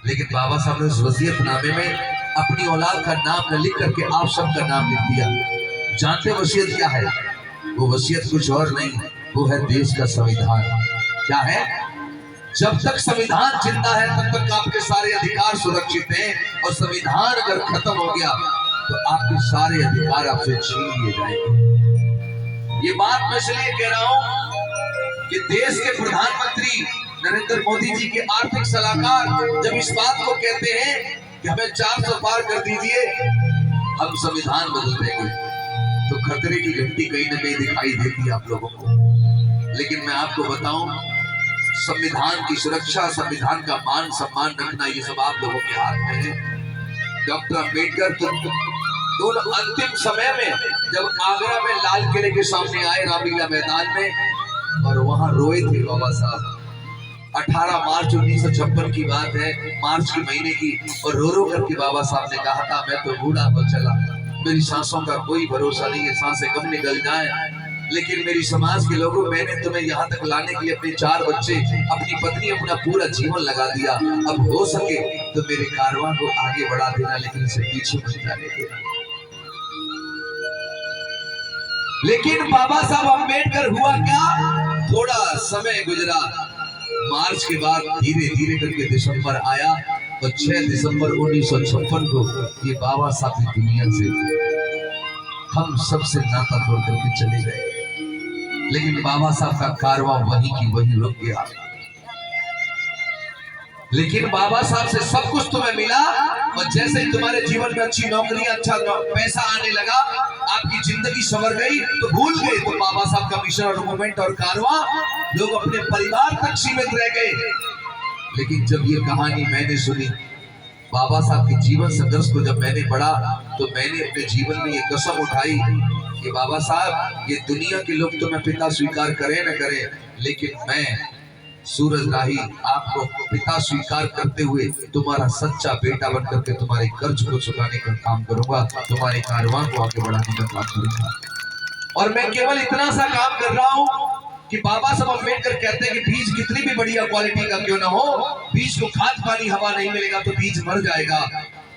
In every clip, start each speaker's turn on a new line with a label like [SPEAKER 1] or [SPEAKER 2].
[SPEAKER 1] लेकिन बाबा साहब ने उस वसीयतनामे में अपनी औलाद का नाम न लिख करके आप सबका नाम लिख दिया। जानते वसीयत क्या है? वो वसीयत कुछ और नहीं, वो है देश का संविधान। क्या है? जब तक संविधान जिंदा है तब तक आपके सारे अधिकार सुरक्षित हैं, और संविधान अगर खत्म हो गया तो आपके सारे अधिकार आपसे छीन लिए जाएंगे। ये बात मैं इसलिए कह रहा हूं कि देश के प्रधानमंत्री नरेंद्र मोदी जी के आर्थिक सलाहकार जब इस बात को कहते हैं कि हमें 400 पार कर दीजिए, हम संविधान बदल देंगे, तो खतरे की घंटी कहीं ना कहीं दिखाई देती है आप लोगों को। लेकिन मैं आपको बताऊं, संविधान की सुरक्षा, संविधान का मान सम्मान रखना, ये सब आप लोगों के हाथ में है। डॉक्टर अम्बेडकर दोनों अंतिम समय में जब आगरा में लाल किले के सामने आए, रामलीला मैदान में, और वहां रोए थे बाबा साहब। 18 मार्च 1956 की बात है, मार्च के महीने की, और रो रो करके बाबा साहब ने कहा था, मैं तो बूढ़ा हो चला, मेरी सांसों का कोई भरोसा नहीं है, सांसें कब निकल जाए, लेकिन मेरी समाज के लोगों, मैंने तुम्हें यहाँ तक लाने के लिए अपने 4 बच्चे, अपनी पत्नी, अपना पूरा जीवन लगा दिया। अब हो सके तो मेरे कारवां को आगे बढ़ा देना, लेकिन इसे पीछे मत जाने देना। लेकिन बाबा साहब अम्बेडकर हुआ क्या? थोड़ा समय गुजरा, मार्च के बाद धीरे धीरे करके दिसंबर आया, और 6 दिसंबर 1956 को ये बाबा साहब की दुनिया से हम सबसे नाता तोड़ करके चले गए। लेकिन बाबा साहब का कारवां वहीं की वहीं रुक गया। लेकिन बाबा साहब से सब कुछ तुम्हें मिला, और जैसे ही तुम्हारे जीवन में अच्छी नौकरी, अच्छा पैसा आने लगा, आपकी जिंदगी संवर गई, तो भूल गए तो बाबा साहब का मिशन और मूवमेंट और कारवां, लोग अपने परिवार तक सीमित रह गए। लेकिन जब ये कहानी मैंने सुनी, बाबा साहब के जीवन संघर्ष को जब मैंने पढ़ा, तो मैंने अपने जीवन में ये कसम उठाई कि बाबा साहब, ये दुनिया के लोग तुम्हें पिता स्वीकार करें न करें, लेकिन मैं सूरज राही आपको पिता स्वीकार करते हुए तुम्हारा सच्चा बेटा बनकर के तुम्हारे कर्ज को चुकाने का काम करूंगा, तुम्हारे कारवां को आगे बढ़ाने का काम करूंगा। और मैं केवल इतना सा काम कर रहा हूं कि बाबा साहब अम्बेडकर कहते हैं कि बीज कितनी भी बढ़िया क्वालिटी का क्यों ना हो, बीज को खाद पानी हवा नहीं मिलेगा तो बीज मर जाएगा।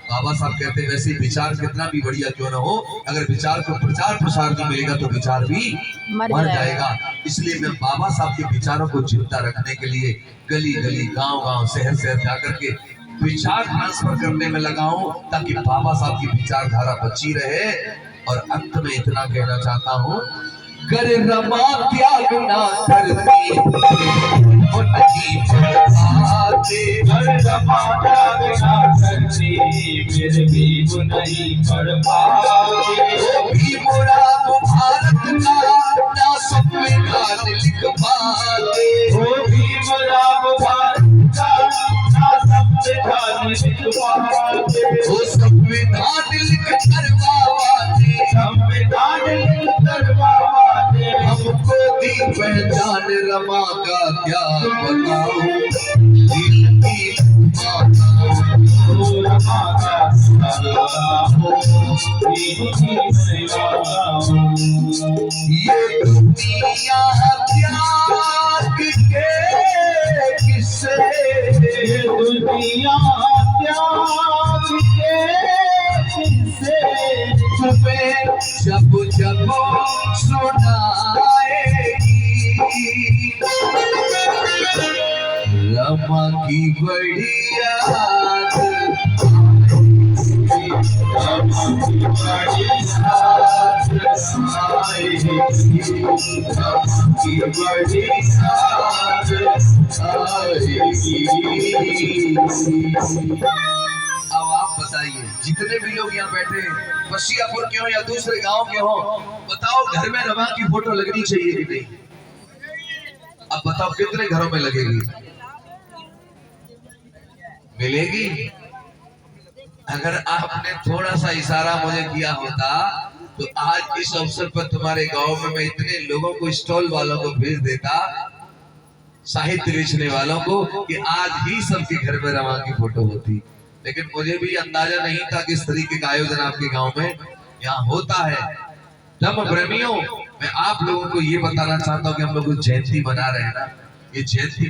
[SPEAKER 1] बाबा साहब कहते हैं वैसे विचार कितना भी बढ़िया क्यों ना हो, अगर विचार को प्रचार प्रसार नहीं मिलेगा तो विचार भी मर जाएगा। इसलिए मैं बाबा साहब के विचारों को जिंदा रखने के लिए गली गली, गांव गांव, शहर शहर जाकर के विचार ट्रांसफर करने में लगा हूं, ताकि बाबा साहब की विचारधारा बची रहे। और अंत में इतना कहना चाहता हूं, कर रमा त्याग ना करती वो नहीं पढ़ाते, कर रमा त्याग ना करती फिर भी वो नहीं पढ़ पाते, वो भी मोरा भारत का ना संविधान लिख पाते, वो भी मोरा भारत का ना संविधान लिख पाते, वो संविधान लिख करवाते, संविधान लिख करवाते, हमको दी पहचान रमा का क्या बताऊं, दिल की रमा का ये दुनिया त्याग के किसे, दुनिया त्याग के किसे, तुम्हें जब जब सुनाएगी रमा की बड़ी याद, रमा की बड़ी याद आएगी, रमा की बड़ी याद आएगी। अब आप बताइए, जितने भी लोग यहाँ बैठे हैं, बसियापुर के हो या दूसरे गांव के हो, बताओ घर में रमा की फोटो लगनी चाहिए कि नहीं? अब बताओ कितने घरों में लगेगी? मिलेगी? अगर आपने थोड़ा सा इशारा मुझे किया होता तो आज इस अवसर पर तुम्हारे गांव में मैं इतने लोगों को, स्टॉल वालों को भेज देता, साहित्य बेचने वालों को, कि आज ही सबके घर में रमा की फोटो होती। लेकिन मुझे भी अंदाजा नहीं था कि इस तरीके का आयोजन आपके गांव में यहाँ होता है। धर्म प्रेमियों, मैं आप लोगों को ये बताना चाहता हूँ कि हम लोग जयंती मना रहे हैं ना, ये जयंती